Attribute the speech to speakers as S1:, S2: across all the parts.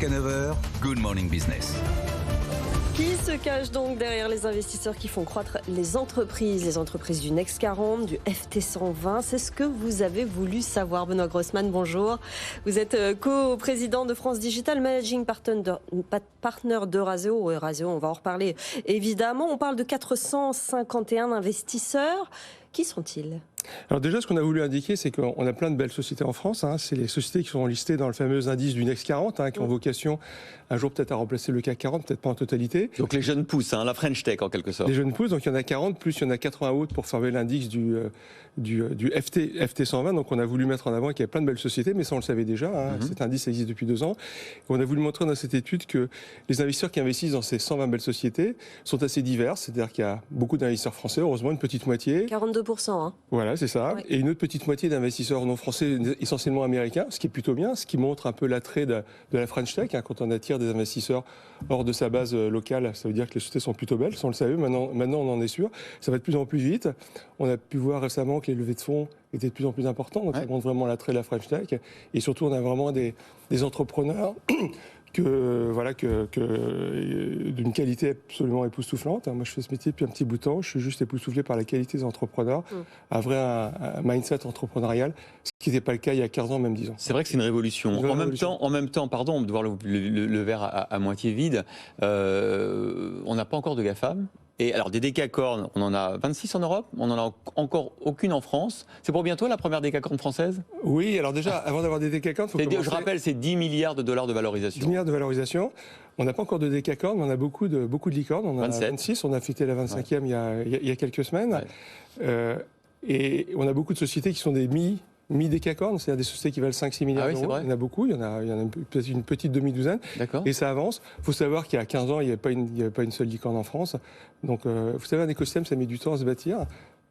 S1: Jusqu'à 9h, Good Morning Business.
S2: Qui se cache donc derrière les investisseurs qui font croître les entreprises du Next 40, du FT 120? C'est ce que vous avez voulu savoir. Benoît Grossman, bonjour. Vous êtes co-président de France Digital, managing partner d'Eurazeo. Eurazeo, on va en reparler évidemment. On parle de 451 investisseurs. Qui sont-ils ?
S3: Alors déjà, ce qu'on a voulu indiquer, c'est qu'on a plein de belles sociétés en France. C'est les sociétés qui sont listées dans le fameux indice du Next 40, qui ont vocation un jour peut-être à remplacer le CAC 40, peut-être pas en totalité.
S4: Donc les jeunes pousses, la French Tech en quelque sorte.
S3: Les jeunes pousses, donc il y en a 40, plus il y en a 80 autres pour former l'indice du FT 120. Donc on a voulu mettre en avant qu'il y a plein de belles sociétés, mais ça on le savait déjà. Cet indice existe depuis 2 ans. Et on a voulu montrer dans cette étude que les investisseurs qui investissent dans ces 120 belles sociétés sont assez divers. C'est-à-dire qu'il y a beaucoup d'investisseurs français, heureusement, une petite moitié.
S2: 42%.
S3: Voilà, c'est ça.
S2: Oui.
S3: Et une autre petite moitié d'investisseurs non français, essentiellement américains, ce qui est plutôt bien, ce qui montre un peu l'attrait de la French Tech. Quand on attire des investisseurs hors de sa base locale, ça veut dire que les sociétés sont plutôt belles, on le savait, maintenant on en est sûr. Ça va de plus en plus vite. On a pu voir récemment que les levées de fonds étaient de plus en plus importantes, donc ça montre vraiment l'attrait de la French Tech. Et surtout, on a vraiment des entrepreneurs d'une qualité absolument époustouflante. Moi, je fais ce métier depuis un petit bout de temps. Je suis juste époustouflé par la qualité des entrepreneurs, un mindset entrepreneurial, ce qui n'était pas le cas il y a 15 ans, même 10 ans.
S4: C'est vrai que c'est une révolution. En même temps, pardon, de voir le verre à moitié vide, on n'a pas encore de GAFAM. Et alors, des décacornes, on en a 26 en Europe, on n'en a encore aucune en France. C'est pour bientôt la première décacorne française ?
S3: Oui, alors déjà, avant d'avoir des décacornes,
S4: je rappelle, c'est 10 milliards de dollars de valorisation.
S3: 10 milliards de valorisation. On n'a pas encore de décacornes, mais on a beaucoup de licornes. On en a 26, on a fêté la 25e il y a quelques semaines. Ouais. Et on a beaucoup de sociétés qui sont des mi-décacornes, c'est-à-dire des sociétés qui valent 5-6 milliards d'euros. Il y en a beaucoup, il y en a peut-être une petite demi-douzaine. Et ça avance. Il faut savoir qu'il y a 15 ans, il n'y avait pas une seule licorne en France. Donc, vous savez, un écosystème, ça met du temps à se bâtir.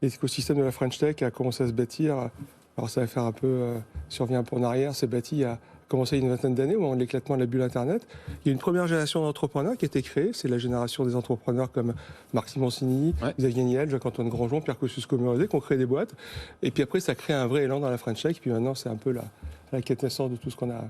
S3: L'écosystème de la French Tech a commencé à se bâtir. Alors, ça va faire un peu, si on revient un peu en arrière, c'est bâti il y a commencé il y a une vingtaine d'années, au moment de l'éclatement de la bulle Internet. Il y a une première génération d'entrepreneurs qui a été créée. C'est la génération des entrepreneurs comme Marc Simoncini, Xavier Niel, Jacques-Antoine Grandjean, Pierre Kosciusko-Morizet, qui ont créé des boîtes. Et puis après, ça a créé un vrai élan dans la French Tech. Puis maintenant, c'est un peu la quintessence de tout ce qu'on a.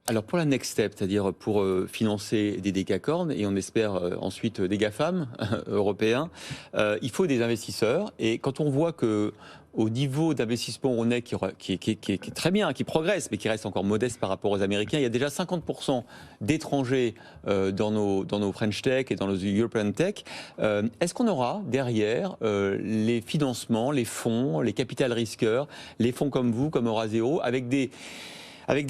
S4: Alors pour la next step, c'est-à-dire pour financer des décacornes et on espère ensuite des GAFAM européens, il faut des investisseurs. Et quand on voit que au niveau d'investissement on est qui est très bien, qui progresse, mais qui reste encore modeste par rapport aux Américains, il y a déjà 50% d'étrangers dans nos French Tech et dans nos European Tech. Est-ce qu'on aura derrière les financements, les fonds, les capital risqueurs, les fonds comme vous, comme Eurazeo, avec des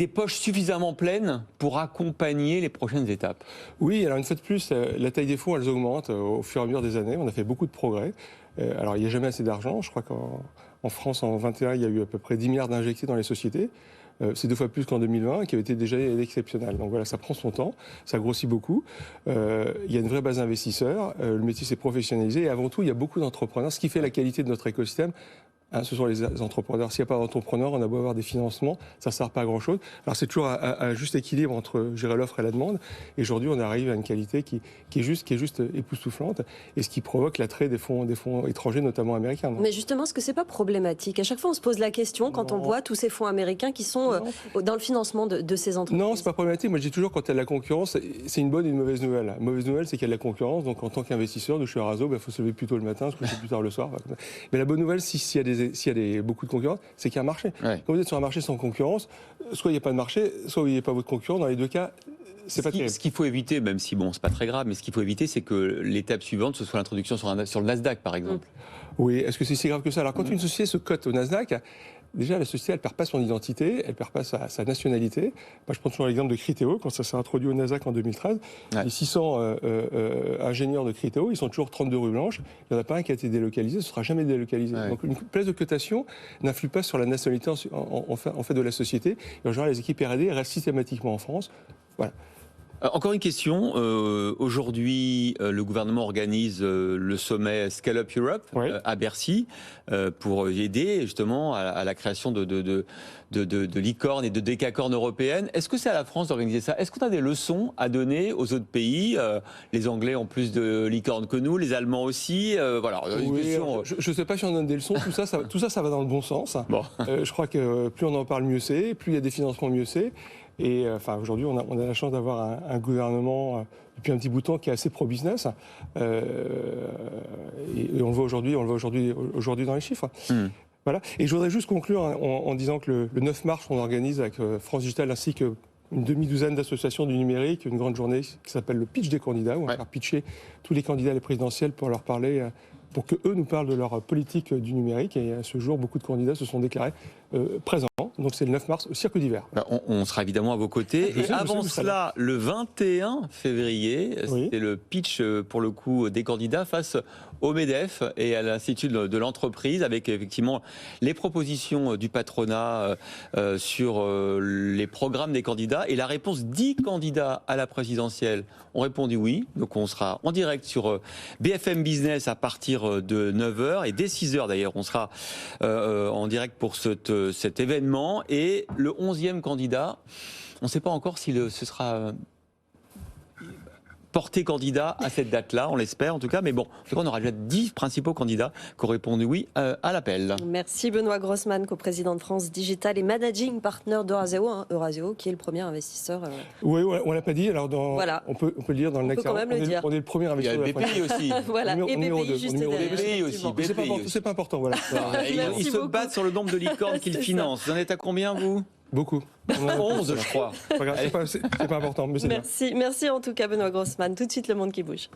S4: poches suffisamment pleines pour accompagner les prochaines étapes? Oui,
S3: alors une fois de plus, la taille des fonds, elles augmentent au fur et à mesure des années. On a fait beaucoup de progrès. Alors il n'y a jamais assez d'argent. Je crois qu'en France, en 2021, il y a eu à peu près 10 milliards d'injectés dans les sociétés. C'est 2 fois plus qu'en 2020, qui avait été déjà exceptionnel. Donc voilà, ça prend son temps, ça grossit beaucoup. Il y a une vraie base d'investisseurs. Le métier s'est professionnalisé. Et avant tout, il y a beaucoup d'entrepreneurs. Ce qui fait la qualité de notre écosystème, ce sont les entrepreneurs. S'il n'y a pas d'entrepreneurs, on a beau avoir des financements, ça ne sert pas à grand-chose. Alors c'est toujours un juste équilibre entre gérer l'offre et la demande. Et aujourd'hui, on arrive à une qualité qui est juste époustouflante, et ce qui provoque l'attrait des fonds étrangers, notamment américains.
S2: Mais justement, est-ce que c'est pas problématique ? À chaque fois, on se pose la question quand on voit tous ces fonds américains qui sont dans le financement de ces entreprises.
S3: Non, c'est pas problématique. Moi, je dis toujours, quand il y a de la concurrence, c'est une bonne et une mauvaise nouvelle. La mauvaise nouvelle, c'est qu'il y a de la concurrence. Donc, en tant qu'investisseur de chez Eurazeo, il faut se lever plus tôt le matin, se coucher plus tard le soir. Mais la bonne nouvelle, s'il y a beaucoup de concurrence, c'est qu'il y a un marché. Ouais. Quand vous êtes sur un marché sans concurrence, soit il n'y a pas de marché, soit il n'y a pas votre concurrent. Dans les deux cas, c'est pas terrible.
S4: Ce qu'il faut éviter, même si c'est pas très grave, mais ce qu'il faut éviter, c'est que l'étape suivante, ce soit l'introduction sur le Nasdaq, par exemple.
S3: Oui, est-ce que c'est si grave que ça ? Alors, quand une société se cote au Nasdaq, déjà, la société, elle ne perd pas son identité, elle ne perd pas sa nationalité. Moi, je prends toujours l'exemple de Criteo, quand ça s'est introduit au Nasdaq en 2013. Les 600 ingénieurs de Criteo, ils sont toujours 32 rues blanches. Il n'y en a pas un qui a été délocalisé, ce ne sera jamais délocalisé. Ouais. Donc, une place de cotation n'influe pas sur la nationalité en fait de la société. Et en général, les équipes R&D restent systématiquement en France. Voilà.
S4: Encore une question. Aujourd'hui, le gouvernement organise le sommet Scale Up Europe à Bercy pour aider justement à la création de licornes et de décacornes européennes. Est-ce que c'est à la France d'organiser ça ? Est-ce qu'on a des leçons à donner aux autres pays ? Les Anglais ont plus de licornes que nous, les Allemands aussi. Voilà.
S3: Je ne sais pas si on donne des leçons. Tout ça va dans le bon sens. Bon. Je crois que plus on en parle, mieux c'est. Plus il y a des financements, mieux c'est. Et enfin, aujourd'hui, on a la chance d'avoir un gouvernement depuis un petit bout de temps qui est assez pro-business. Et on le voit aujourd'hui dans les chiffres. Voilà. Et je voudrais juste conclure en disant que le 9 mars, on organise avec France Digital ainsi que une demi-douzaine d'associations du numérique, une grande journée qui s'appelle le pitch des candidats, où on va faire pitcher tous les candidats à la présidentielle pour leur parler, pour qu'eux nous parlent de leur politique du numérique. Et à ce jour, beaucoup de candidats se sont déclarés présents. Donc c'est le 9 mars au Cirque d'Hiver.
S4: On sera évidemment à vos côtés. Et avant cela, le 21 février,
S3: oui.
S4: c'est le pitch, pour le coup, des candidats face au MEDEF et à l'Institut de l'entreprise, avec effectivement les propositions du patronat sur les programmes des candidats. Et la réponse 10 candidats à la présidentielle ont répondu oui. Donc on sera en direct sur BFM Business à partir de 9h. Et dès 6h d'ailleurs, on sera en direct pour cet événement. Et le 11e candidat, on ne sait pas encore si ce sera porté candidat à cette date-là, on l'espère en tout cas. Mais bon, en tout cas, on aura déjà 10 principaux candidats qui ont répondu oui à l'appel.
S2: Merci Benoît Grossman, coprésident de France Digital et managing partner d'Eurasio. Eurasio, qui est le premier investisseur.
S3: Oui, on ne l'a pas dit. Alors
S2: voilà.
S3: on peut le dire dans le Next.
S2: On
S3: est le premier investisseur.
S4: Il y a BPI aussi.
S2: Voilà, et BPI juste derrière.
S4: BPI aussi.
S3: C'est pas important. Voilà.
S4: Ils se battent sur le nombre de licornes qu'ils financent. Vous en êtes à combien, vous ?
S3: Beaucoup.
S4: 11, je crois.
S3: C'est pas important, mais c'est bien.
S2: Merci en tout cas Benoît Grossman. Tout de suite, le monde qui bouge.